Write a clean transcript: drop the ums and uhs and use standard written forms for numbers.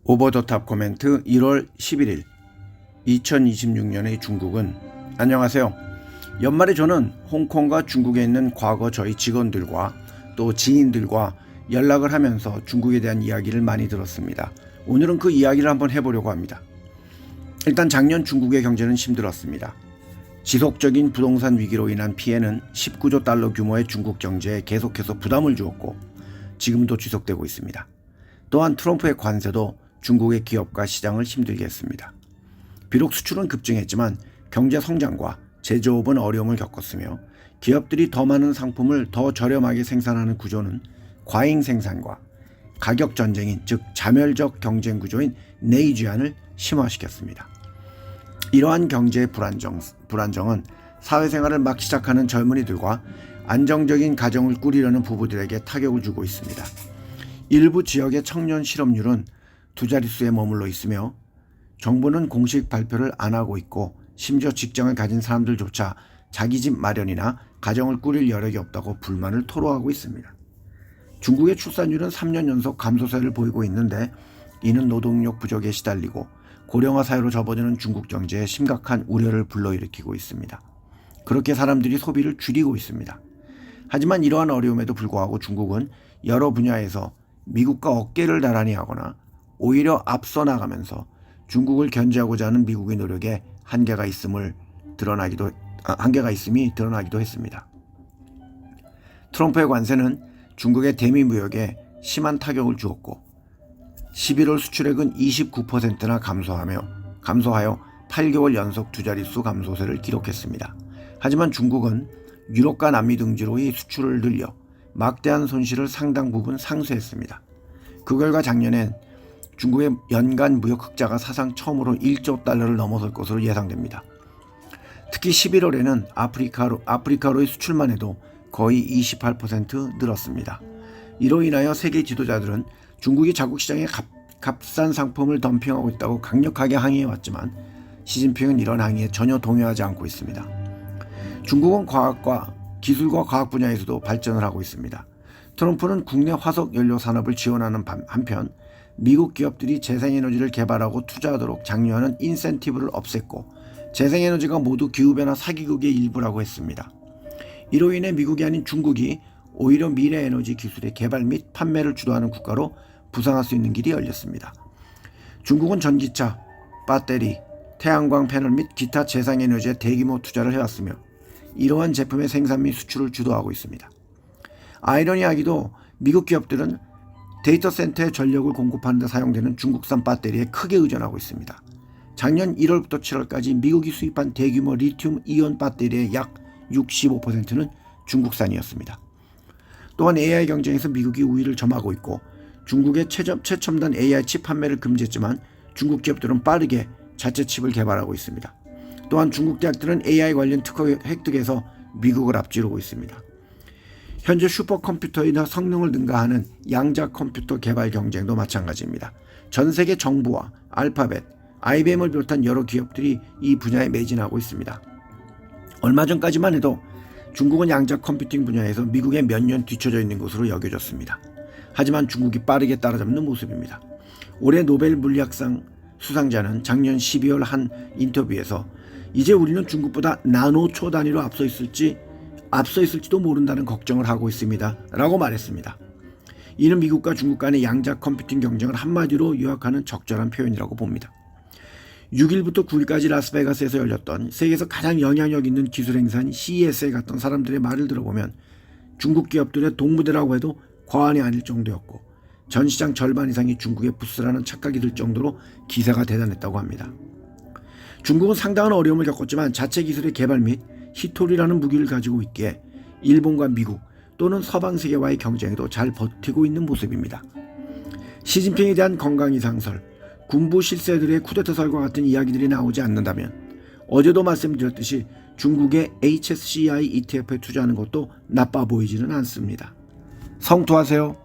오버 더 탑 코멘트 1월 11일 2026년의 중국은 안녕하세요. 연말에 저는 홍콩과 중국에 있는 과거 저희 직원들과 또 지인들과 연락을 하면서 중국에 대한 이야기를 많이 들었습니다. 오늘은 그 이야기를 한번 해보려고 합니다. 일단 작년 중국의 경제는 힘들었습니다. 지속적인 부동산 위기로 인한 피해는 19조 달러 규모의 중국 경제에 계속해서 부담을 주었고 지금도 지속되고 있습니다. 또한 트럼프의 관세도 중국의 기업과 시장을 힘들게 했습니다. 비록 수출은 급증했지만 경제 성장과 제조업은 어려움을 겪었으며 기업들이 더 많은 상품을 더 저렴하게 생산하는 구조는 과잉 생산과 가격 전쟁인 즉 자멸적 경쟁 구조인 내이주안을 심화시켰습니다. 이러한 경제의 불안정은 사회생활을 막 시작하는 젊은이들과 안정적인 가정을 꾸리려는 부부들에게 타격을 주고 있습니다. 일부 지역의 청년 실업률은 두 자릿수에 머물러 있으며 정부는 공식 발표를 안 하고 있고 심지어 직장을 가진 사람들조차 자기 집 마련이나 가정을 꾸릴 여력이 없다고 불만을 토로하고 있습니다. 중국의 출산율은 3년 연속 감소세를 보이고 있는데 이는 노동력 부족에 시달리고 고령화 사회로 접어드는 중국 경제에 심각한 우려를 불러일으키고 있습니다. 그렇게 사람들이 소비를 줄이고 있습니다. 하지만 이러한 어려움에도 불구하고 중국은 여러 분야에서 미국과 어깨를 나란히 하거나 오히려 앞서 나가면서 중국을 견제하고자 하는 미국의 노력에 한계가 있음이 드러나기도 했습니다. 트럼프의 관세는 중국의 대미 무역에 심한 타격을 주었고 11월 수출액은 29%나 감소하여 8개월 연속 두 자릿수 감소세를 기록했습니다. 하지만 중국은 유럽과 남미 등지로의 수출을 늘려 막대한 손실을 상당 부분 상쇄했습니다. 그 결과 작년엔 중국의 연간 무역 흑자가 사상 처음으로 1조 달러를 넘어설 것으로 예상됩니다. 특히 11월에는 아프리카로의 수출만 해도 거의 28% 늘었습니다. 이로 인하여 세계 지도자들은 중국이 자국 시장에 값싼 상품을 덤핑하고 있다고 강력하게 항의해왔지만 시진핑은 이런 항의에 전혀 동요하지 않고 있습니다. 중국은 기술과 과학 분야에서도 발전을 하고 있습니다. 트럼프는 국내 화석 연료 산업을 지원하는 한편 미국 기업들이 재생에너지를 개발하고 투자하도록 장려하는 인센티브를 없앴고 재생에너지가 모두 기후변화 사기극의 일부라고 했습니다. 이로 인해 미국이 아닌 중국이 오히려 미래에너지 기술의 개발 및 판매를 주도하는 국가로 부상할 수 있는 길이 열렸습니다. 중국은 전기차, 배터리, 태양광 패널 및 기타 재생에너지에 대규모 투자를 해왔으며 이러한 제품의 생산 및 수출을 주도하고 있습니다. 아이러니하게도 미국 기업들은 데이터 센터의 전력을 공급하는 데 사용되는 중국산 배터리에 크게 의존하고 있습니다. 작년 1월부터 7월까지 미국이 수입한 대규모 리튬 이온 배터리의 약 65%는 중국산이었습니다. 또한 AI 경쟁에서 미국이 우위를 점하고 있고 중국의 최첨단 AI 칩 판매를 금지했지만 중국 기업들은 빠르게 자체 칩을 개발하고 있습니다. 또한 중국 대학들은 AI 관련 특허 획득에서 미국을 앞지르고 있습니다. 현재 슈퍼컴퓨터의 성능을 능가하는 양자 컴퓨터 개발 경쟁도 마찬가지입니다. 전 세계 정부와 알파벳, IBM을 비롯한 여러 기업들이 이 분야에 매진하고 있습니다. 얼마 전까지만 해도 중국은 양자 컴퓨팅 분야에서 미국에 몇 년 뒤처져 있는 것으로 여겨졌습니다. 하지만 중국이 빠르게 따라잡는 모습입니다. 올해 노벨 물리학상 수상자는 작년 12월 한 인터뷰에서 이제 우리는 중국보다 나노초 단위로 앞서 있을지도 모른다는 걱정을 하고 있습니다 라고 말했습니다. 이는 미국과 중국 간의 양자 컴퓨팅 경쟁을 한마디로 요약하는 적절한 표현이라고 봅니다. 6일부터 9일까지 라스베가스에서 열렸던 세계에서 가장 영향력 있는 기술 행사인 CES에 갔던 사람들의 말을 들어보면 중국 기업들의 동무대라고 해도 과언이 아닐 정도였고 전 시장 절반 이상이 중국의 부스라는 착각이 들 정도로 기세가 대단했다고 합니다. 중국은 상당한 어려움을 겪었지만 자체 기술의 개발 및 히토리라는 무기를 가지고 있기에 일본과 미국 또는 서방 세계와의 경쟁에도 잘 버티고 있는 모습입니다. 시진핑에 대한 건강 이상설, 군부 실세들의 쿠데타설과 같은 이야기들이 나오지 않는다면 어제도 말씀드렸듯이 중국의 HSCI ETF에 투자하는 것도 나빠 보이지는 않습니다. 성투하세요.